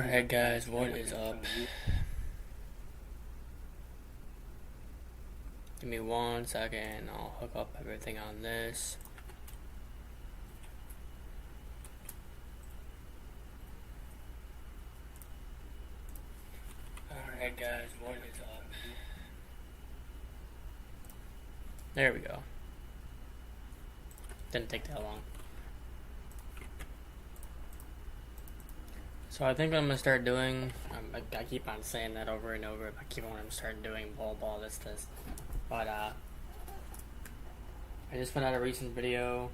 Alright guys, what is up? Give me 1 second, I'll hook up everything on this. Alright guys, what is up? There we go. Didn't take that long. So I think what I'm going to start doing, I keep on saying that over and over, I keep on starting doing ball, this. But, I just put out a recent video.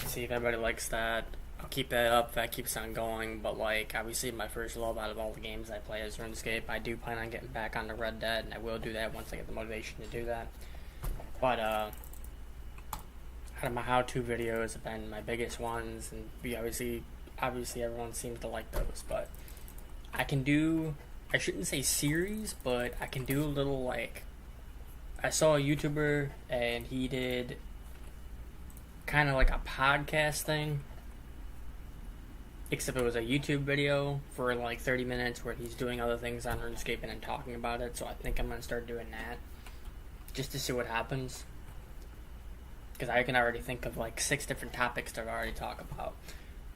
See if everybody likes that. I'll keep that up if that keeps on going, but like, obviously my first love out of all the games I play is RuneScape. I do plan on getting back onto Red Dead, and I will do that once I get the motivation to do that. But, out of my how-to videos have been my biggest ones, and obviously everyone seems to like those, but I can do, I shouldn't say series, but I can do a little, like, I saw a YouTuber, and he did kind of like a podcast thing, except it was a YouTube video for like 30 minutes where he's doing other things on RuneScape and then talking about it, so I think I'm going to start doing that, just to see what happens. Because I can already think of like 6 different topics to already talk about.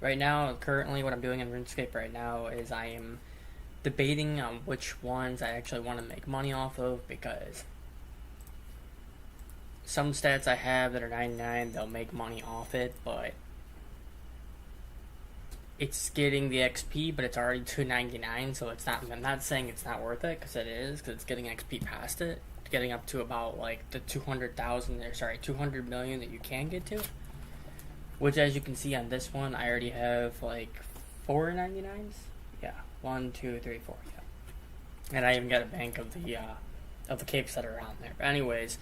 Right now, currently, what I'm doing in RuneScape right now is I am debating on which ones I actually want to make money off of, because some stats I have that are 99, they'll make money off it, but it's getting the XP, but it's already 299, so it's not, I'm not saying it's not worth it, because it is, because it's getting XP past it. Getting up to about like the 200 million that you can get to, which, as you can see on this one, I already have like 4 99s. Yeah, 1, 2, 3, 4. Yeah, and I even got a bank of the capes that are on there. But anyways,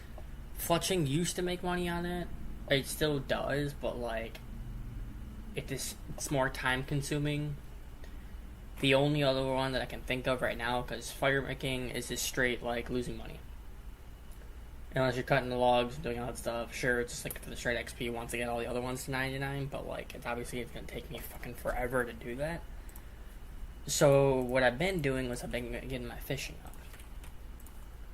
fletching used to make money on it. It still does, but like it's more time consuming. The only other one that I can think of right now, because fire making is just straight like losing money. Unless you're cutting the logs and doing all that stuff, sure, it's just like for the straight XP once I get all the other ones to 99, but like, it's going to take me fucking forever to do that. So, what I've been doing was I've been getting my fishing up.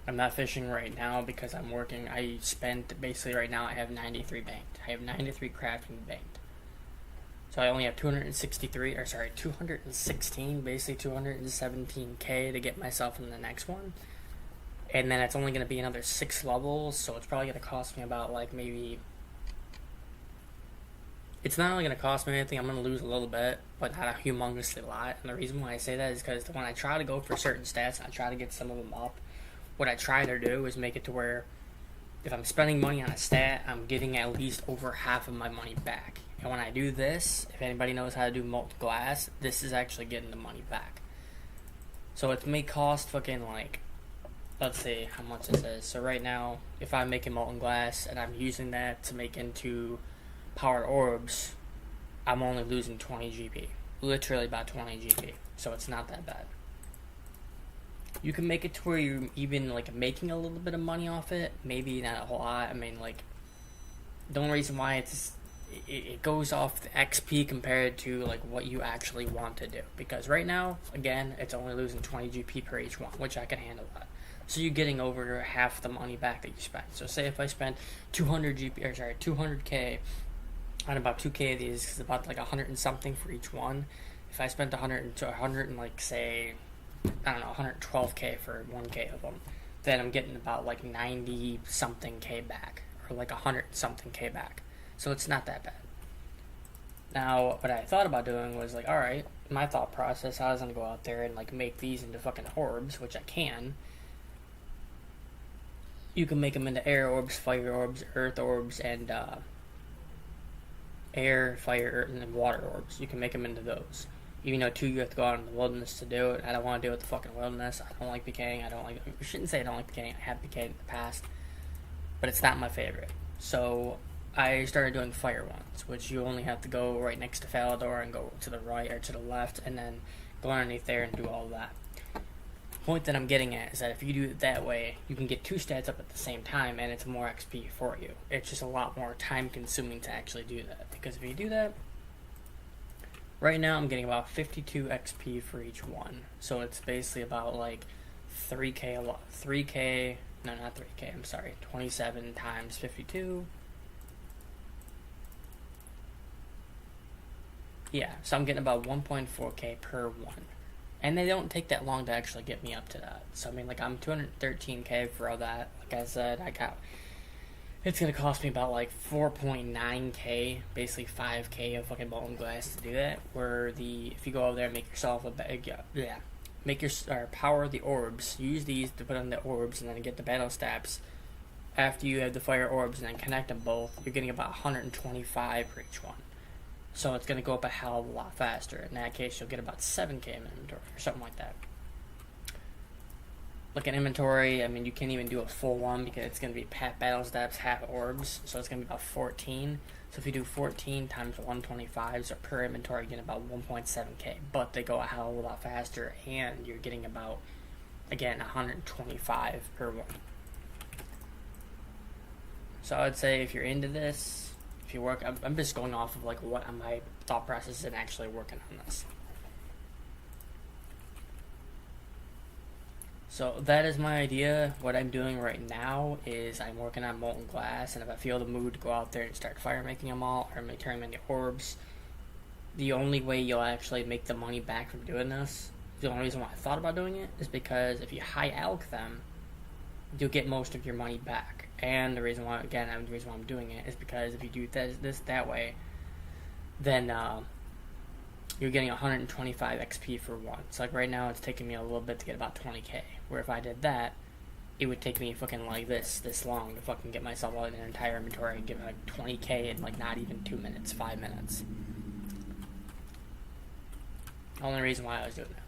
I'm not fishing right now because I'm working. I spent, basically right now I have 93 banked. I have 93 crafting banked. So I only have 216, basically 217k to get myself in the next one. And then it's only going to be another 6 levels, so it's probably going to cost me about, like, maybe... It's not only going to cost me anything, I'm going to lose a little bit, but not a humongously lot. And the reason why I say that is because when I try to go for certain stats, I try to get some of them up, what I try to do is make it to where if I'm spending money on a stat, I'm getting at least over half of my money back. And when I do this, if anybody knows how to do molten glass, this is actually getting the money back. So it may cost fucking, like... Let's see how much this is. So right now, if I'm making molten glass and I'm using that to make into powered orbs, I'm only losing 20 GP. Literally about 20 GP. So it's not that bad. You can make it to where you're even like making a little bit of money off it. Maybe not a whole lot. I mean, like, the only reason why it goes off the XP compared to like what you actually want to do. Because right now, again, it's only losing 20 GP per each one, which I can handle that. So you're getting over half the money back that you spent. So say if I spent 200k on about 2k of these, because about like 100 and something for each one. If I spent 100 to 100 and like say, I don't know, 112k for 1k of them, then I'm getting about like 90 something k back, or like 100 something k back. So it's not that bad. Now, what I thought about doing was like, alright, my thought process, I was gonna go out there and like make these into fucking orbs, which I can. You can make them into air orbs, fire orbs, earth orbs, and air, fire, earth, and water orbs. You can make them into those. Even though, too, you have to go out in the wilderness to do it. I don't want to do it with the fucking wilderness. I don't like decaying. I shouldn't say I don't like decaying. I have decayed in the past. But it's not my favorite. So I started doing fire ones, which you only have to go right next to Falador and go to the right or to the left, and then go underneath there and do all of that. Point that I'm getting at is that if you do it that way, you can get 2 stats up at the same time, and it's more XP for you. It's just a lot more time consuming to actually do that, because if you do that, Right now, I'm getting about 52 XP for each one. So it's basically about like 3K a lot. 3K, no, not 3K, I'm sorry. 27 times 52. Yeah, so I'm getting about 1.4K per one. And they don't take that long to actually get me up to that. So, I mean, like, I'm 213K for all that. Like I said, it's going to cost me about, like, 4.9K, basically 5K of fucking molten glass to do that. If you go over there and make yourself power the orbs, use these to put on the orbs and then get the battle stats. After you have the fire orbs and then connect them both, you're getting about 125 for each one. So it's going to go up a hell of a lot faster. In that case, you'll get about 7K in inventory or something like that. Look at inventory. I mean, you can't even do a full one because it's going to be half battle steps, half orbs. So it's going to be about 14. So if you do 14 times 125, so per inventory, you get about 1.7K. But they go a hell of a lot faster, and you're getting about, again, 125 per one. So I'd say if you're into this, if you work, I'm just going off of like what my thought process is and actually working on this. So that is my idea. What I'm doing right now is I'm working on molten glass, and if I feel the mood to go out there and start fire making them all, or turn them into orbs, the only way you'll actually make the money back from doing this, the only reason why I thought about doing it, is because if you high alch them, you'll get most of your money back. And the reason why I'm doing it is because if you do this that way, then you're getting 125 XP for one. So like right now, it's taking me a little bit to get about 20K. Where if I did that, it would take me fucking like this long to fucking get myself out of an entire inventory and get like 20K in like not even 2 minutes, 5 minutes. The only reason why I was doing that.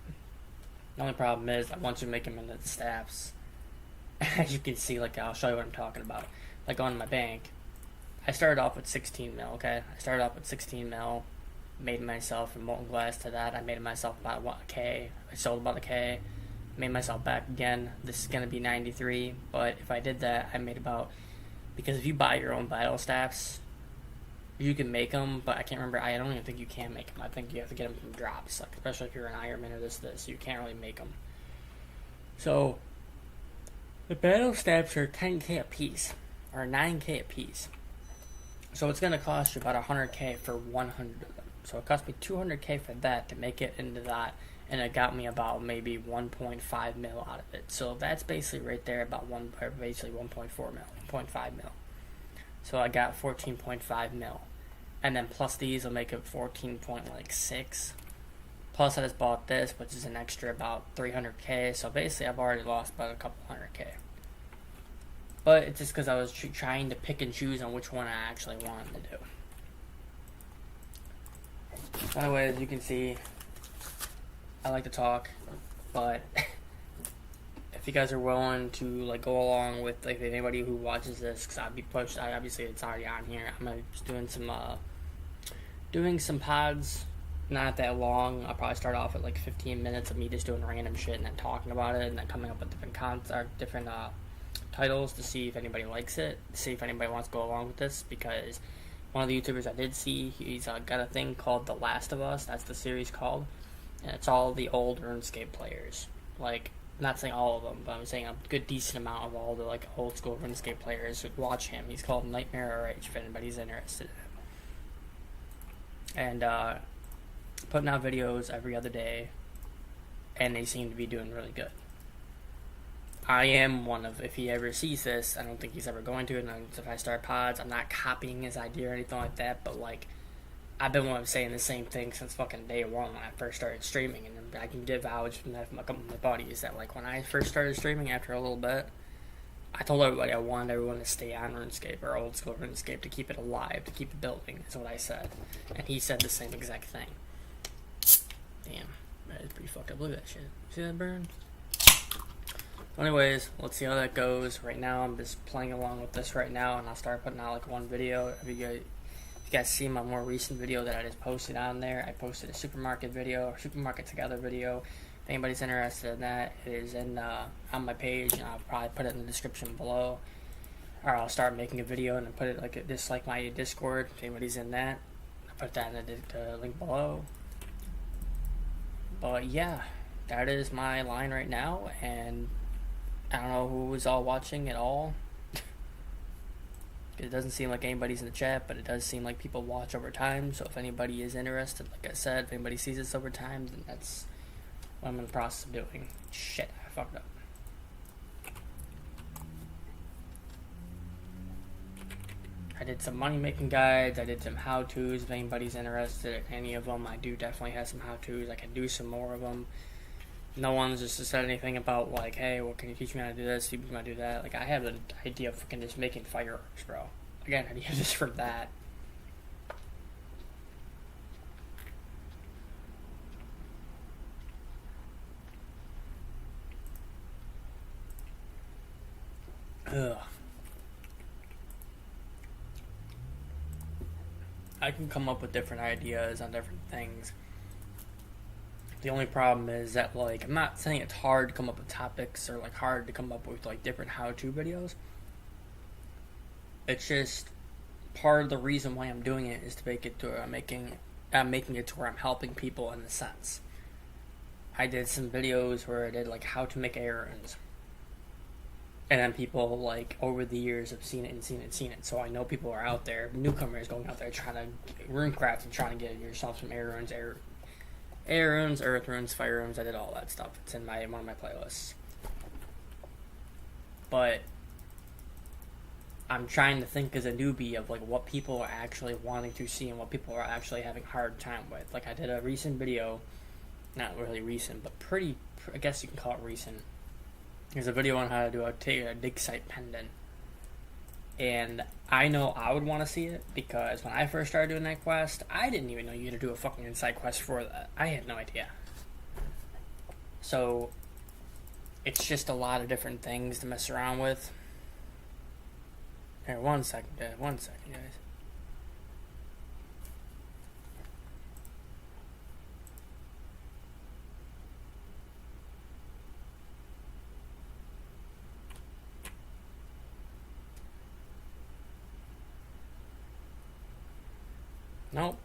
The only problem is that once you make them into the staffs, as you can see, like I'll show you what I'm talking about. Like on my bank, I started off with 16 mil, okay? I started off with 16 mil, made myself from molten glass to that. I made myself about a K. I sold about a K, made myself back again. This is going to be 93, but if I did that, I made about, because if you buy your own battle staffs, you can make them, but I can't remember, I don't even think you can make them. I think you have to get them from drops, like especially if you're an Ironman or this, you can't really make them. So the battle stabs are 10K a piece, or 9K a piece. So it's going to cost you about 100K for 100 of them. So it cost me 200K for that to make it into that, and it got me about maybe 1.5 mil out of it. So that's basically right there about 1.4 mil, 1.5 mil. So I got 14.5 mil. And then plus these will make it 14.6. Plus I just bought this, which is an extra about 300K. So basically I've already lost about a couple 100K. But it's just because I was trying to pick and choose on which one I actually wanted to do. Anyway, as you can see, I like to talk, but if you guys are willing to like go along with like anybody who watches this, because obviously it's already on here. I'm just doing some pods, not that long. I'll probably start off at like 15 minutes of me just doing random shit and then talking about it, and then coming up with different titles to see if anybody likes it, to see if anybody wants to go along with this. Because one of the YouTubers I did see, he's got a thing called The Last of Us. That's the series called, and it's all the old RuneScape players. Like, not saying all of them, but I'm saying a good decent amount of all the like old school RuneScape players would watch him. He's called Nightmare RH if anybody's interested in it. And putting out videos every other day, and they seem to be doing really good. I am one of, if he ever sees this, I don't think he's ever going to, and if I start pods, I'm not copying his idea or anything like that, but like, I've been one of saying the same thing since fucking day one when I first started streaming, and I can give vouch from that from a couple of my buddies that like when I first started streaming after a little bit, I told everybody I wanted everyone to stay on RuneScape or old school RuneScape to keep it alive, to keep it building, is what I said. And he said the same exact thing. Damn, that is pretty fucked up. Look at that shit. See that burn? Anyways, let's see how that goes. Right now, I'm just playing along with this right now, and I'll start putting out like one video. If you guys see my more recent video that I just posted on there, I posted a supermarket together video. If anybody's interested in that, it is on my page, and I'll probably put it in the description below. Or I'll start making a video and then put it like my Discord. If anybody's in that, I'll put that in the link below. But yeah, that is my line right now, and I don't know who was all watching at all. It doesn't seem like anybody's in the chat, but it does seem like people watch over time. So if anybody is interested, like I said, if anybody sees this over time, then that's what I'm in the process of doing. Shit, I fucked up. I did some money making guides, I did some how-tos. If anybody's interested in any of them, I do definitely have some how-tos. I can do some more of them. No one's just said anything about like, hey, well, can you teach me how to do this, teach me how to do that. Like, I have an idea of fucking just making fireworks, bro. I got an idea just for that. Ugh. I can come up with different ideas on different things. The only problem is that, like, I'm not saying it's hard to come up with topics or, like, hard to come up with, like, different how-to videos. It's just part of the reason why I'm doing it is to make it to where I'm making it to where I'm helping people in a sense. I did some videos where I did, like, how to make errands. And then people, like, over the years have seen it and seen it and seen it. So I know people are out there, newcomers going out there trying to runecraft and trying to get yourself some air runes, earth runes, fire runes. I did all that stuff. It's in one of my playlists. But I'm trying to think as a newbie of like what people are actually wanting to see and what people are actually having a hard time with. Like, I did a recent video, not really recent, but pretty, I guess you can call it recent. There's a video on how to do a dig site pendant. And I know I would want to see it because when I first started doing that quest, I didn't even know you had to do a fucking inside quest for that. I had no idea. So, it's just a lot of different things to mess around with. Here, one second, guys. Nope.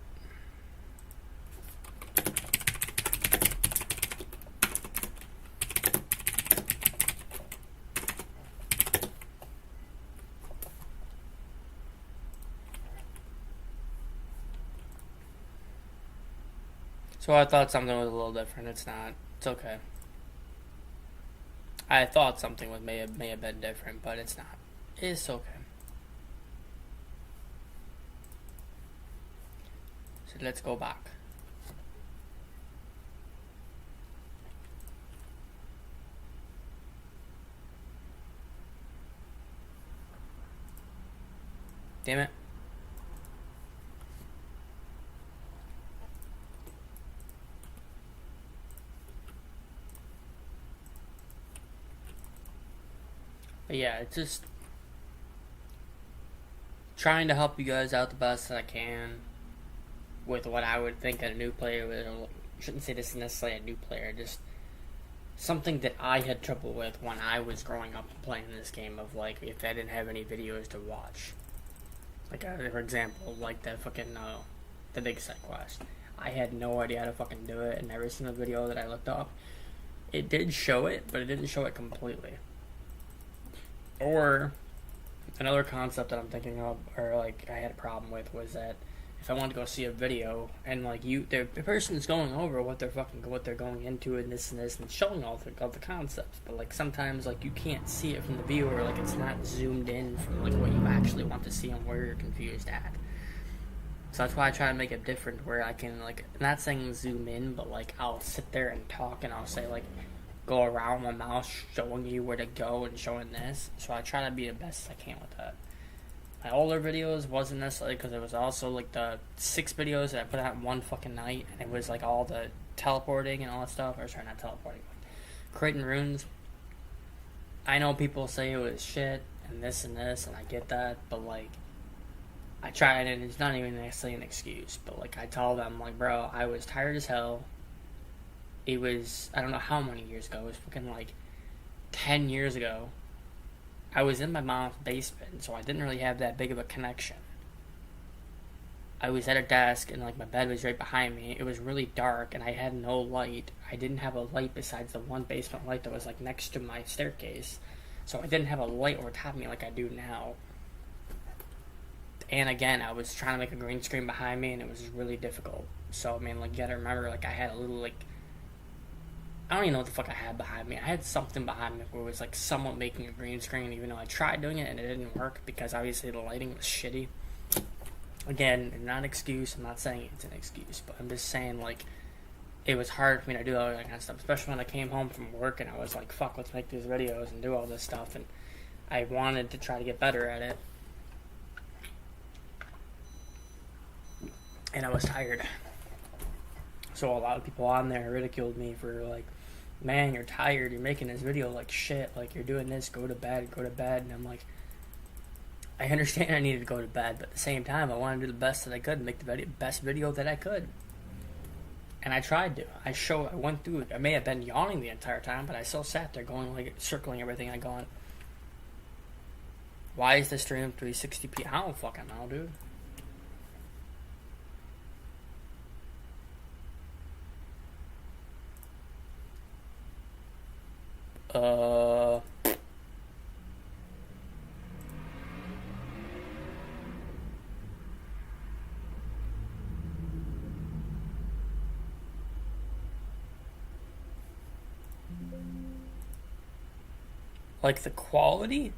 So I thought something was a little different. It's not. It's okay. I thought something may have been different, but it's not. It's okay. So let's go back. Damn it. But yeah, it's just trying to help you guys out the best that I can with what I would think a new player would. Shouldn't say this is necessarily a new player, just something that I had trouble with when I was growing up and playing this game, of like if I didn't have any videos to watch. Like, for example, like the fucking the big side quest. I had no idea how to fucking do it, and every single video that I looked up, it did show it, but it didn't show it completely. Or another concept that I'm thinking of, or like I had a problem with, was that if I wanted to go see a video and like the person's going over what they're going into and this and showing all the concepts, but like sometimes like you can't see it from the viewer, like it's not zoomed in from like what you actually want to see and where you're confused at. So that's why I try to make it different, where I can like, not saying zoom in, but like I'll sit there and talk and I'll say like, go around my mouse showing you where to go and showing this. So I try to be the best I can with that. My older videos wasn't necessarily, because it was also like the 6 videos that I put out in one fucking night, and it was like all the teleporting and all that stuff. Or sorry, not teleporting, like creating runes. I know people say it was shit and this, and I get that, but like I tried, and it's not even necessarily an excuse, but like I tell them like, bro, I was tired as hell. It was, I don't know how many years ago, it was fucking like 10 years ago. I was in my mom's basement, so I didn't really have that big of a connection. I was at a desk and like my bed was right behind me. It was really dark and I had no light. I didn't have a light besides the one basement light that was like next to my staircase. So I didn't have a light over top of me like I do now. And again, I was trying to make a green screen behind me and it was really difficult. So I mean, like, you gotta remember, like, I had a little, like, I don't even know what the fuck I had behind me. I had something behind me where it was like somewhat making a green screen, even though I tried doing it and it didn't work because obviously the lighting was shitty. Again, not an excuse. I'm not saying it's an excuse, but I'm just saying, like, it was hard for me to do all that kind of stuff, especially when I came home from work and I was like, fuck, let's make these videos and do all this stuff. And I wanted to try to get better at it. And I was tired. So a lot of people on there ridiculed me for like, man, you're tired, you're making this video like shit, like you're doing this, go to bed. And I'm like, I understand I needed to go to bed, but at the same time, I wanted to do the best that I could and make the best video that I could. And I tried to. I went through it. I may have been yawning the entire time, but I still sat there going, like, circling everything. I going, why is the stream 360p? I don't fucking know, dude. Like the quality?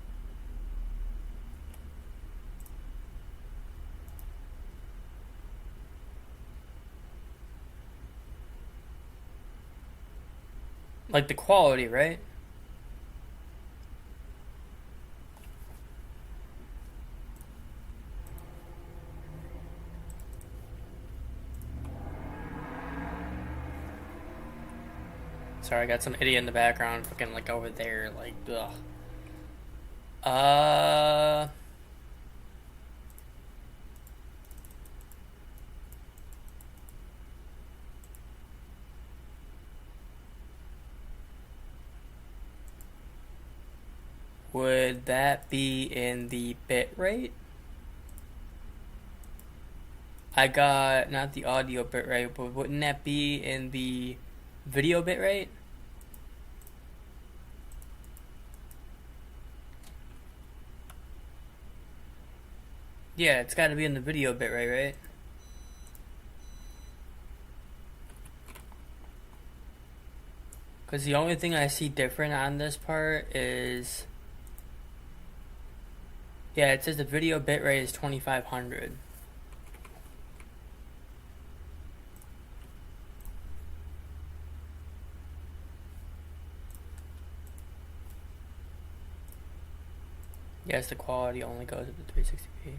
Like the quality, right? Sorry, I got some idiot in the background fucking like over there, like, ugh. Would that be in the bit rate? I got not the audio bit rate, but wouldn't that be in the video bit rate? Yeah, it's got to be in the video bit rate, right? Because the only thing I see different on this part is, yeah, it says the video bitrate is 2500. Yes, the quality only goes up to 360p.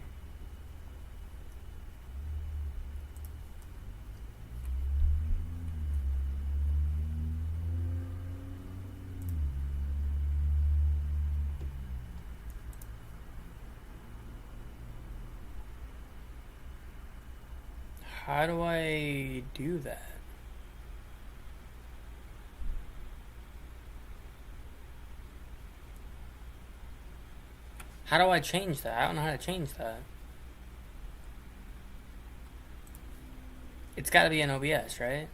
How do I do that? How do I change that? I don't know how to change that. It's gotta be in OBS, right?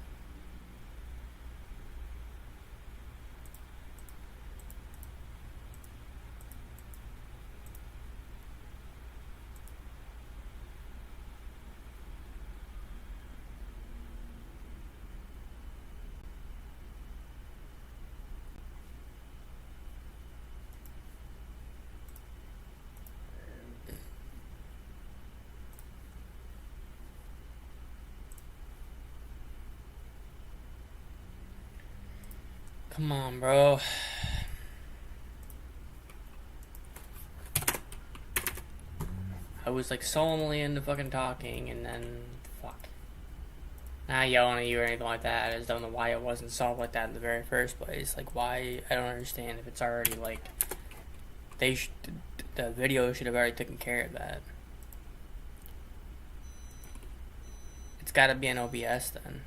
Come on, bro. I was like solely into fucking talking, and then fuck. Not yelling at you or anything like that. I just don't know why it wasn't solved like that in the very first place. Like, why? I don't understand if it's already like the video should have already taken care of that. It's got to be an OBS then.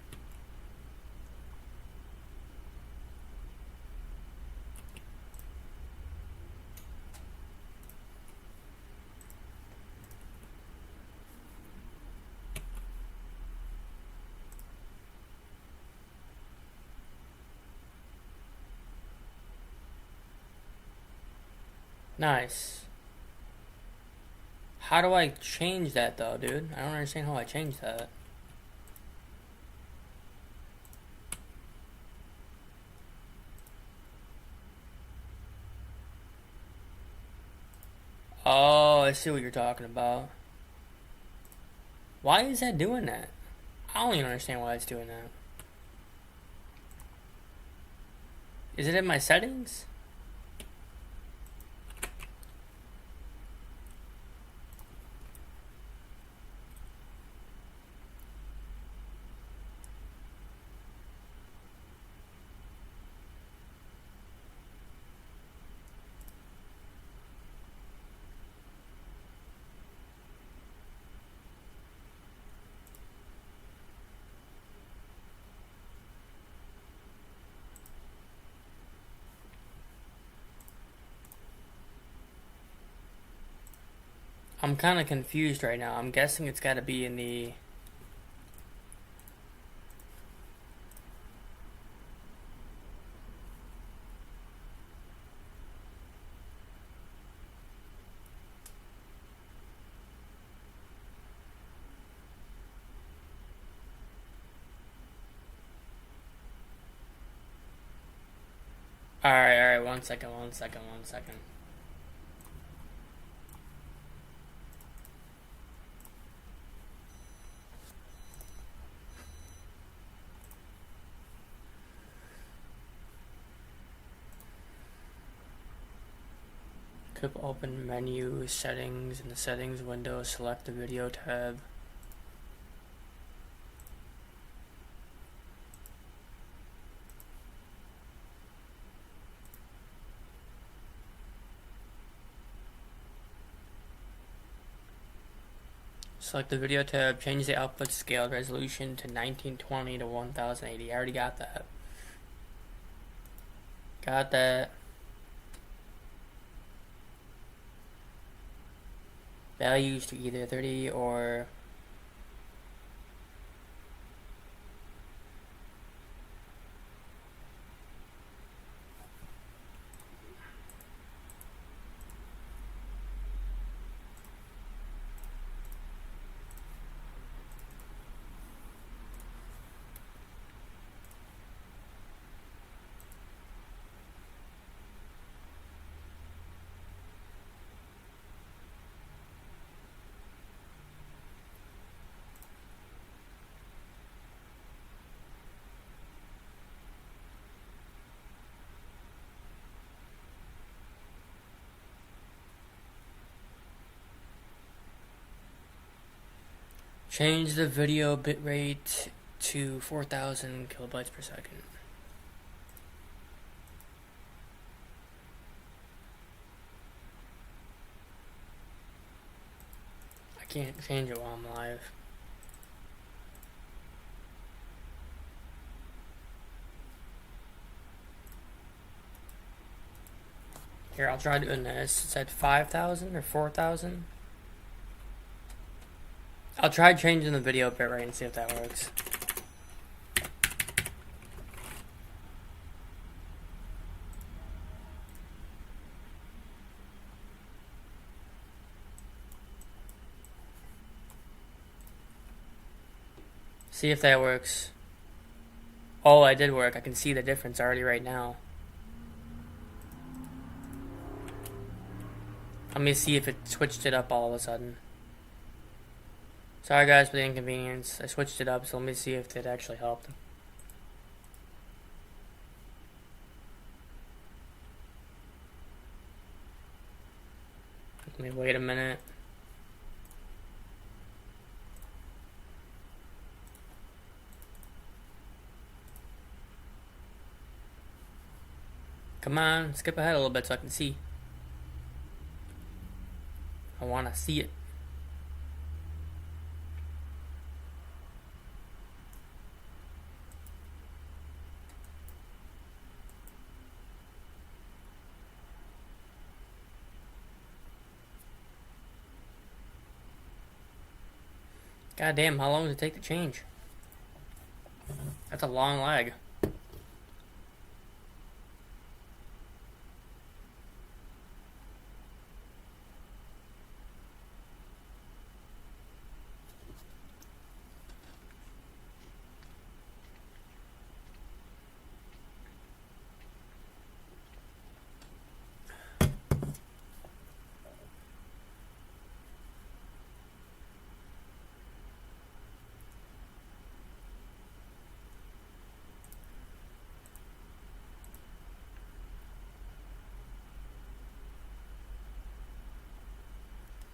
Nice. How do I change that though, dude? I don't understand how I change that. Oh, I see what you're talking about. Why is that doing that? I don't even understand why it's doing that. Is it in my settings? I'm kind of confused right now. I'm guessing it's got to be in the... Alright, one second. Click open menu, settings, in the settings window, select the video tab. Select the video tab, change the output scale resolution to 1920 to 1080. I already got that. Got that. Values to either 30 or... Change the video bitrate to 4,000 kilobytes per second. I can't change it while I'm live. Here, I'll try doing this. It's at 5,000 or 4,000. I'll try changing the video bitrate and see if that works. See if that works. Oh, I did work. I can see the difference already right now. Let me see if it switched it up all of a sudden. Sorry guys for the inconvenience. I switched it up, so let me see if it actually helped. Let me wait a minute. Come on, skip ahead a little bit so I can see. I want to see it. God damn, how long does it take to change? That's a long lag.